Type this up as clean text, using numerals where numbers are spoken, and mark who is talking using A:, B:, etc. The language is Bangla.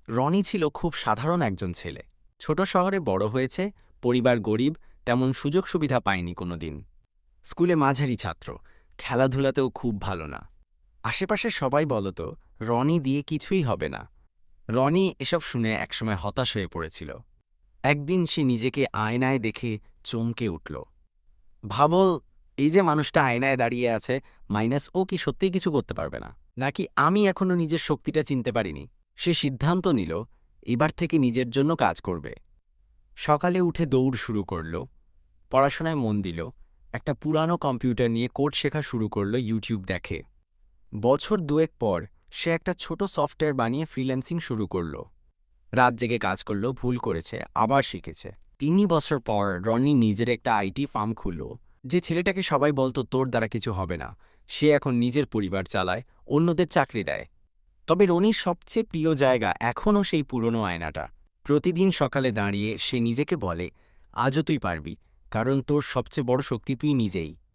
A: রনি ছিল খুব সাধারণ একজন ছেলে। ছোট শহরে বড় হয়েছে, পরিবার গরিব, তেমন সুযোগ সুবিধা পায়নি কোনোদিন। স্কুলে মাঝারি ছাত্র, খেলাধুলাতেও খুব ভালো না। আশেপাশে সবাই বলত রনি দিয়ে কিছুই হবে না। রনি এসব শুনে একসময় হতাশ হয়ে পড়েছিল। একদিন সে নিজেকে আয়নায় দেখে চমকে উঠল। ভাবল, এই যে মানুষটা আয়নায় দাঁড়িয়ে আছে, মাইনাস ও কি সত্যিই কিছু করতে পারবে না, নাকি আমি এখনো নিজের শক্তিটা চিনতে পারিনি। সে সিদ্ধান্ত নিল এবার থেকে নিজের জন্য কাজ করবে। সকালে উঠে দৌড় শুরু করল, পড়াশোনায় মন দিল, একটা পুরানো কম্পিউটার নিয়ে কোড শেখা শুরু করল ইউটিউব দেখে। বছর দুয়েক পর সে একটা ছোট সফটওয়্যার বানিয়ে ফ্রিল্যান্সিং শুরু করল। রাত জেগে কাজ করল, ভুল করেছে, আবার শিখেছে। ৩ বছর পর রনি নিজের একটা আইটি ফার্ম খুলল। যে ছেলেটাকে সবাই বলতো তোর দ্বারা কিছু হবে না, সে এখন নিজের পরিবার চালায়, অন্যদের চাকরি দেয়। তবে রনির সবচেয়ে প্রিয় জায়গা এখনও সেই পুরনো আয়নাটা। প্রতিদিন সকালে দাঁড়িয়ে সে নিজেকে বলে, আজও তুই পারবি, কারণ তোর সবচেয়ে বড় শক্তি তুই নিজেই।